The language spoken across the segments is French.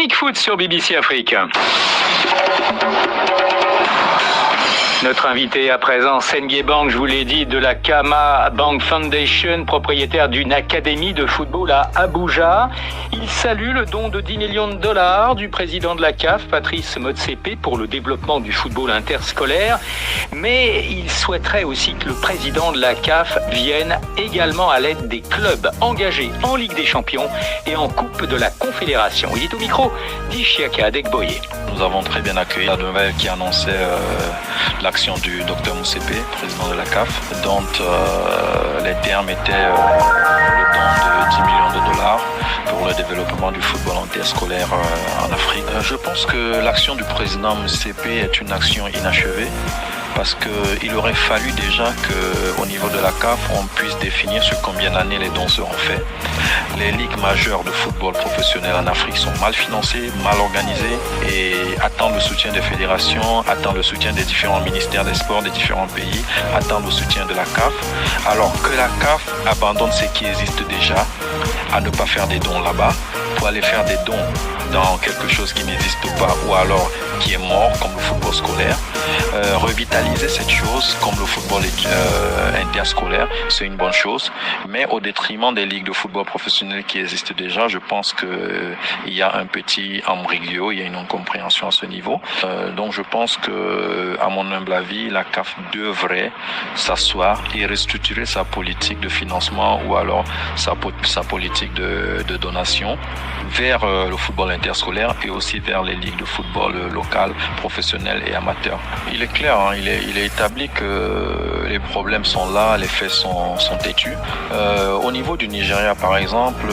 Chronique Foot sur BBC Afrique. Notre invité à présent, Sengue Bank, je vous l'ai dit, de la Kama Bank Foundation, propriétaire d'une académie de football à Abuja. Il salue le don de 10 millions de dollars du président de la CAF, Patrice Motsepe, pour le développement du football interscolaire. Mais il souhaiterait aussi que le président de la CAF vienne également à l'aide des clubs engagés en Ligue des Champions et en Coupe de la Confédération. Il est au micro d'Ishiaka Adegboye. Nous avons très bien accueilli la nouvelle qui annonçait l'action du Dr Motsepe, président de la CAF, dont les termes étaient le don de 10 millions de dollars pour le développement du football interscolaire en Afrique. Je pense que l'action du président Motsepe est une action inachevée, parce qu'il aurait fallu déjà qu'au niveau de la CAF, on puisse définir sur combien d'années les dons seront faits. Les ligues majeures de football professionnel en Afrique sont mal financées, mal organisées et attendent le soutien des fédérations, attendent le soutien des différents ministères des sports des différents pays, attendent le soutien de la CAF. Alors que la CAF abandonne ce qui existe déjà, à ne pas faire des dons là-bas, pour aller faire des dons dans quelque chose qui n'existe pas ou alors qui est mort, comme le football scolaire. Revitaliser cette chose comme le football interscolaire, c'est une bonne chose, mais au détriment des ligues de football professionnel qui existent déjà, je pense qu'il y a un petit embryo, il y a une incompréhension à ce niveau. Donc je pense que, à mon humble avis, la CAF devrait s'asseoir et restructurer sa politique de financement ou alors sa politique de donation vers le football interscolaire et aussi vers les ligues de football local, professionnel et amateur. Il est clair, il est établi que les problèmes sont là, les faits sont têtus. Au niveau du Nigeria, par exemple,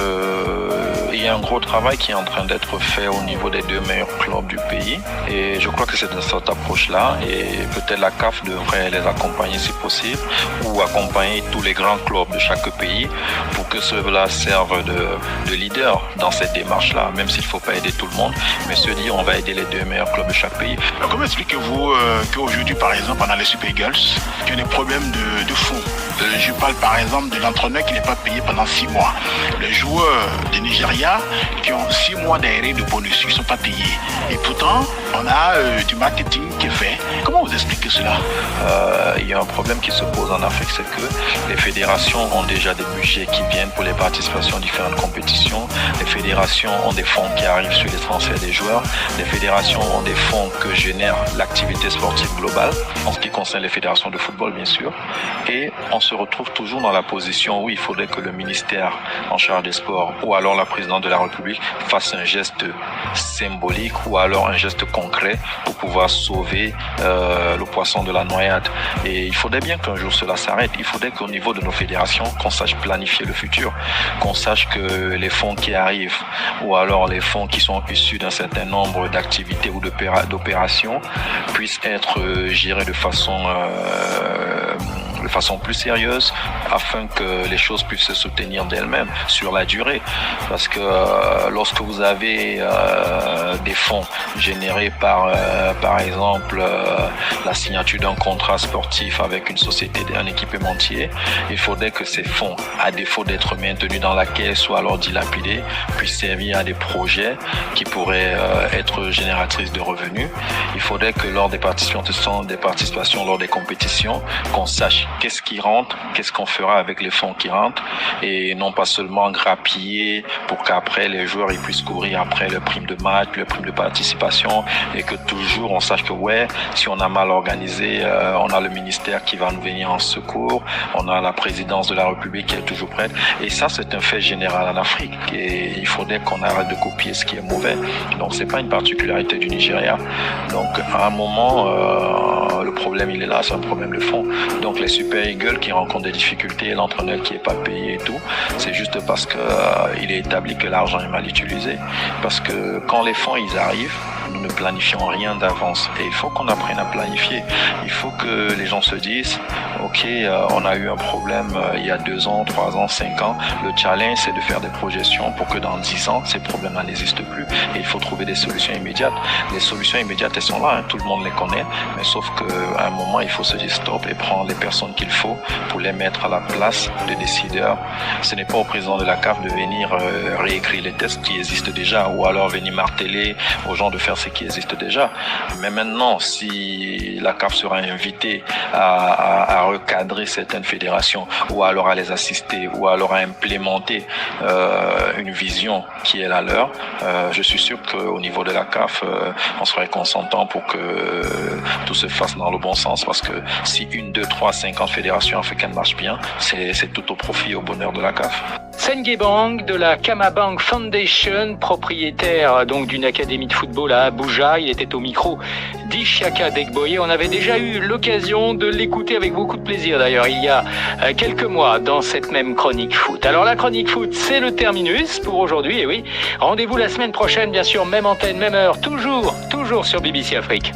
il y a un gros travail qui est en train d'être fait au niveau des deux meilleurs clubs du pays. Et je crois que c'est dans cette approche-là. Et peut-être la CAF devrait les accompagner si possible, ou accompagner tous les grands clubs de chaque pays pour que cela serve de leader dans cette démarche-là, même s'il ne faut pas aider tout le monde, mais se dire on va aider les deux meilleurs clubs de chaque pays. Alors, comment expliquez-vous qu'aujourd'hui, par exemple, on a les Super Eagles, qui ont des problèmes de fonds? Je parle par exemple de l'entraîneur qui n'est pas payé pendant 6 mois. Les joueurs du Nigeria qui ont 6 mois d'arrêt de bonus, ils ne sont pas payés. Et pourtant, on a du marketing qui est fait. Comment vous expliquez cela? Il y a un problème qui se pose en Afrique, c'est que les fédérations ont déjà des budgets qui viennent pour les participations à différentes compétitions. Les fédérations ont des fonds qui arrivent sur les transferts des joueurs. Les fédérations ont des fonds que génère l'activité sportive globale, en ce qui concerne les fédérations de football, bien sûr. Et on se retrouve toujours dans la position où il faudrait que le ministère en charge des sports ou alors la présidente de la République fasse un geste symbolique ou alors un geste concret pour pouvoir sauver le poisson de la noyade. Et il faudrait bien qu'un jour cela s'arrête. Il faudrait qu'au niveau de nos fédérations, qu'on sache planifier le futur, qu'on sache que les fonds qui arrivent ou alors les fonds qui sont issus d'un certain nombre d'activités ou d'opérations puissent être gérés de façon plus sérieuse afin que les choses puissent se soutenir d'elles-mêmes sur la durée. Parce que lorsque vous avez des fonds générés par exemple la signature d'un contrat sportif avec une société, un équipementier, il faudrait que ces fonds, à défaut d'être maintenus dans la caisse ou alors dilapidés, puissent servir à des projets qui pourraient être génératrices de revenus. Il faudrait que lors des participations lors des compétitions, qu'on sache qu'est-ce qui rentre, qu'est-ce qu'on fera avec les fonds qui rentrent et non pas seulement grappiller pour qu'après les joueurs ils puissent courir après le prime de match, le prime de participation et que toujours on sache que si on a mal organisé, on a le ministère qui va nous venir en secours, on a la présidence de la République qui est toujours prête et ça c'est un fait général en Afrique et il faudrait qu'on arrête de copier ce qui est mauvais. Donc c'est pas une particularité du Nigeria. Donc à un moment le problème il est là, c'est un problème de fond. Donc les Super Eagles qui rencontrent des difficultés, l'entraîneur qui est pas payé et tout, c'est juste parce que il est établi que l'argent est mal utilisé. Parce que quand les fonds ils arrivent, nous ne planifions rien d'avance et il faut qu'on apprenne à planifier. Il faut que les gens se disent ok, on a eu un problème il y a 2 ans, 3 ans, 5 ans. Le challenge c'est de faire des projections pour que dans 10 ans ces problèmes n'existent plus et il faut trouver trouver des solutions immédiates. Les solutions immédiates, elles sont là, hein, tout le monde les connaît, mais sauf qu'à un moment, il faut se dire stop et prendre les personnes qu'il faut pour les mettre à la place des décideurs. Ce n'est pas au président de la CAF de venir réécrire les textes qui existent déjà, ou alors venir marteler aux gens de faire ce qui existe déjà. Mais maintenant, si la CAF sera invitée à recadrer certaines fédérations, ou alors à les assister, ou alors à implémenter une vision qui est la leur, je suis sûr qu'au niveau de la CAF, on serait consentant pour que tout se fasse dans le bon sens, parce que si 1, 2, 3, 50 fédérations africaines marchent bien, c'est tout au profit et au bonheur de la CAF. Sengebang de la Kama Bank Foundation, propriétaire donc d'une académie de football à Abuja. Il était au micro d'Ishaka Degboye. On avait déjà eu l'occasion de l'écouter avec beaucoup de plaisir d'ailleurs il y a quelques mois dans cette même chronique foot. Alors la chronique foot, c'est le terminus pour aujourd'hui. Et oui, rendez-vous la semaine prochaine, bien sûr, même antenne, même heure, toujours sur BBC Afrique.